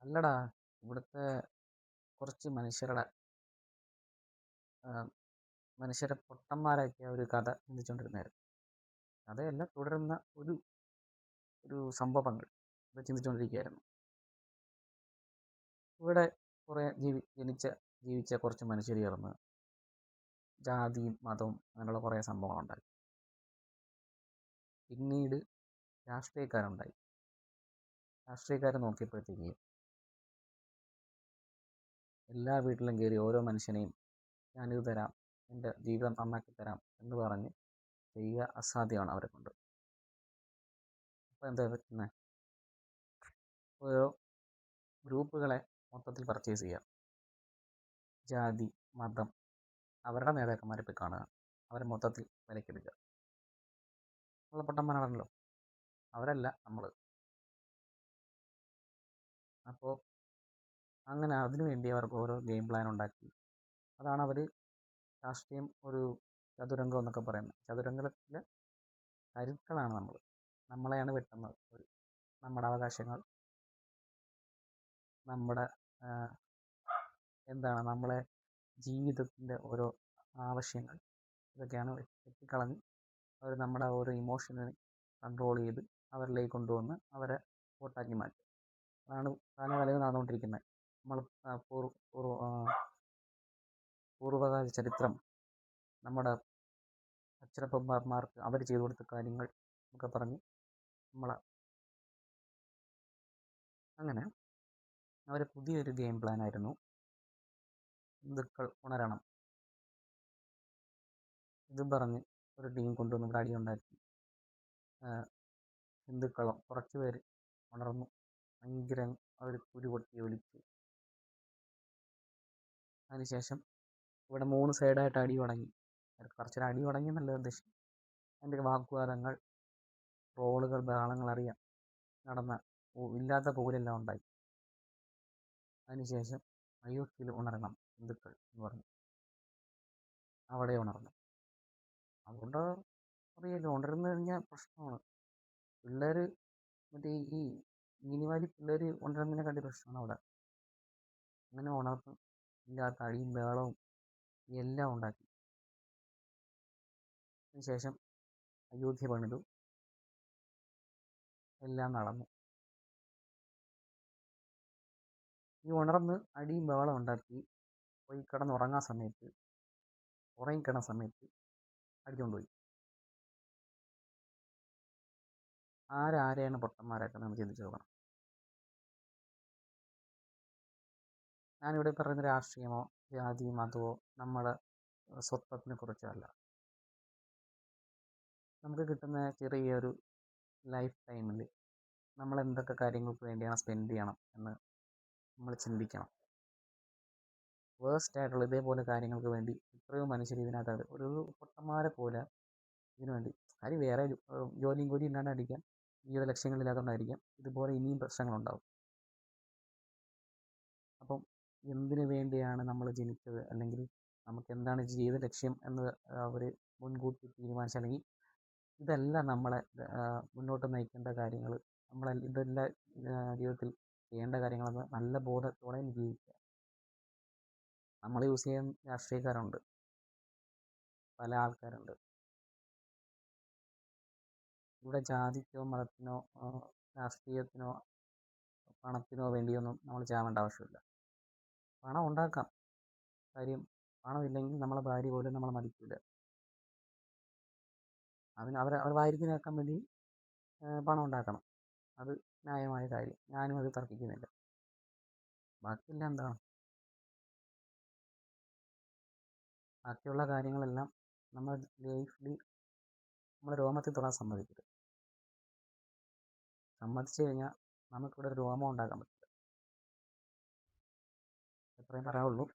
അല്ലടാ, ഇവിടുത്തെ കുറച്ച് മനുഷ്യരെ പൊട്ടന്മാരാക്കിയ ഒരു കഥ ചിന്തിച്ചുകൊണ്ടിരുന്നായിരുന്നു. കഥയല്ല, തുടരുന്ന ഒരു ഒരു സംഭവങ്ങൾ അത് ചിന്തിച്ചുകൊണ്ടിരിക്കുകയായിരുന്നു. ഇവിടെ കുറേ ജീവിച്ച കുറച്ച് മനുഷ്യർ ചേർന്ന് ജാതിയും മതവും അങ്ങനെയുള്ള കുറേ സംഭവങ്ങളുണ്ടായി. പിന്നീട് രാഷ്ട്രീയക്കാരുണ്ടായി. രാഷ്ട്രീയക്കാരെ നോക്കിയപ്പോഴത്തേക്ക് എല്ലാ വീട്ടിലും കയറി ഓരോ മനുഷ്യനെയും ഞാനിത് തരാം, എൻ്റെ ജീവിതം നന്നാക്കി തരാം എന്ന് പറഞ്ഞ് ചെയ്യുക അസാധ്യമാണ് അവരെ കൊണ്ട്. അപ്പോൾ എന്താ പറ്റുന്നത്? ഓരോ ഗ്രൂപ്പുകളെ മൊത്തത്തിൽ പർച്ചേസ് ചെയ്യുക. ജാതി, മതം, അവരുടെ നേതാക്കന്മാരെ പോയി കാണുക, അവരെ മൊത്തത്തിൽ വിലക്കെടുക്കുക. ഉള്ള പൊട്ടന്മാരാണല്ലോ, അവരല്ല നമ്മൾ. അപ്പോൾ അങ്ങനെ അതിനുവേണ്ടി അവർക്ക് ഓരോ ഗെയിം പ്ലാൻ ഉണ്ടാക്കി. അതാണ് അവർ രാഷ്ട്രീയം ഒരു ചതുരംഗം എന്നൊക്കെ പറയുന്നത്. ചതുരംഗത്തിലെ കരുക്കളാണ് നമ്മൾ. നമ്മളെയാണ് വെട്ടുന്നത്. നമ്മുടെ അവകാശങ്ങൾ, നമ്മുടെ നമ്മളെ ജീവിതത്തിൻ്റെ ഓരോ ആവശ്യങ്ങൾ, ഇതൊക്കെയാണ് വെട്ടിക്കളഞ്ഞ് അവർ നമ്മുടെ ഓരോ ഇമോഷനെ കൺട്രോൾ ചെയ്ത് അവരിലേക്ക് കൊണ്ടുവന്ന് അവരെ വോട്ടാക്കി മാറ്റും. അതാണ് കാലകാലം നടന്നുകൊണ്ടിരിക്കുന്നത്. നമ്മൾ പൂർവ്വകാല ചരിത്രം, നമ്മുടെ അച്ഛനപ്പന്മാർക്ക് അവർ ചെയ്തു കൊടുത്ത കാര്യങ്ങൾ ഒക്കെ പറഞ്ഞ് അങ്ങനെ അവർ പുതിയൊരു ഗെയിം പ്ലാനായിരുന്നു ഹിന്ദുക്കൾ ഉണരണം. ഇതും പറഞ്ഞ് ഒരു ടീം കൊണ്ടുവന്ന് ഇവിടെ അടിയുണ്ടാക്കി. ഹിന്ദുക്കളും കുറച്ച് പേര് ഉണർന്നു. ഭയങ്കര അവർ കുരുപൊട്ടി ഒലിച്ചു. അതിനുശേഷം ഇവിടെ 3 സൈഡായിട്ട് അടി തുടങ്ങി. കുറച്ചൊരു അടി തുടങ്ങി എന്നല്ല ഉദ്ദേശം. അതിൻ്റെ വാഗ്വാദങ്ങൾ, ട്രോളുകൾ, ബഹളങ്ങൾ അറിയാം. ഇല്ലാത്ത പോലെല്ലാം ഉണ്ടായി. അതിനുശേഷം അയോധ്യയിൽ ഉണരണം ഹിന്ദുക്കൾ എന്ന് പറഞ്ഞു. അവിടെ ഉണർന്നു. അതുകൊണ്ട് അറിയാലോ, ഉണർന്നു കഴിഞ്ഞാൽ പ്രശ്നമാണ്. പിള്ളേർ മറ്റേ ഈ മിനിവാലി പിള്ളേർ ഉണരുന്നതിനെക്കാട്ടി പ്രശ്നമാണ് അവിടെ. അങ്ങനെ ഉണർന്ന് ഇല്ലാത്ത അടിയും ബഹളവും എല്ലാം ഉണ്ടാക്കി. അതിനുശേഷം അയോധ്യ പണിതു, എല്ലാം നടന്നു. ഈ ഉണർന്ന് അടിയും ബഹളം ഉണ്ടാക്കി പോയി ഉറങ്ങിക്കിടന്ന സമയത്ത് അടിച്ചുകൊണ്ടുപോയി. ആരെയാണ് പൊട്ടന്മാരാക്കുന്നത് നമ്മൾ ചിന്തിച്ച് നോക്കണം. ഞാനിവിടെ പറയുന്ന രാഷ്ട്രീയമോ ജാതി മതമോ നമ്മുടെ സ്വത്വത്തിനെ കുറിച്ചല്ല. നമുക്ക് കിട്ടുന്ന ചെറിയൊരു ലൈഫ് ടൈമിൽ നമ്മൾ എന്തൊക്കെ കാര്യങ്ങൾക്ക് വേണ്ടിയാണ് സ്പെൻഡ് ചെയ്യണം എന്ന് നമ്മൾ ചിന്തിക്കണം. വേസ്റ്റ് ആയിട്ടുള്ള ഇതേപോലെ കാര്യങ്ങൾക്ക് വേണ്ടി എത്രയോ മനുഷ്യർ ഇതിനകത്ത് ഒരു പൊട്ടന്മാരെ പോലെ ഇതിനു വേണ്ടി വേറെ ജോലിയും കൂടി ഇല്ലാണ്ടായിരിക്കാം, ജീവിത ലക്ഷ്യങ്ങളില്ലാത്തതുകൊണ്ടായിരിക്കാം ഇതുപോലെ ഇനിയും പ്രശ്നങ്ങളുണ്ടാവും. അപ്പം എന്തിനു വേണ്ടിയാണ് നമ്മൾ ജനിച്ചത്, അല്ലെങ്കിൽ നമുക്ക് എന്താണ് ജീവിത ലക്ഷ്യം എന്ന് അവർ മുൻകൂട്ടി തീരുമാനിച്ച, അല്ലെങ്കിൽ ഇതല്ല നമ്മളെ മുന്നോട്ട് നയിക്കേണ്ട കാര്യങ്ങൾ, ഇതെല്ലാം ജീവിതത്തിൽ ചെയ്യേണ്ട കാര്യങ്ങളെന്ന് നല്ല ബോധത്തോടെ ജീവിക്കുക. നമ്മൾ യൂസ് ചെയ്യാൻ രാഷ്ട്രീയക്കാരുണ്ട്, പല ആൾക്കാരുണ്ട്. ഇവിടെ ജാതിക്കോ മതത്തിനോ രാഷ്ട്രീയത്തിനോ പണത്തിനോ വേണ്ടിയൊന്നും നമ്മൾ ചാവേണ്ട ആവശ്യമില്ല. പണം ഉണ്ടാക്കാം, കാര്യം പണമില്ലെങ്കിൽ നമ്മളെ ഭാര്യ പോലും നമ്മളെ മതിക്കില്ല. അതിന് അവർ വായിരിക്കുന്നേക്കാൻ വേണ്ടി പണം ഉണ്ടാക്കണം. അത് ന്യായമായ കാര്യം, ഞാനും അത് തർക്കിക്കുന്നില്ല. ബാക്കിയെല്ലാം എന്താണ്, ബാക്കിയുള്ള കാര്യങ്ങളെല്ലാം നമ്മൾ ലൈഫിൽ നമ്മൾ രോമത്തിൽ തൊടാൻ സമ്മതിച്ചു കഴിഞ്ഞാൽ നമുക്കിവിടെ ഒരു രോമം ഉണ്ടാക്കാൻ പറ്റില്ല. എത്രയും പറയാവുള്ളൂ.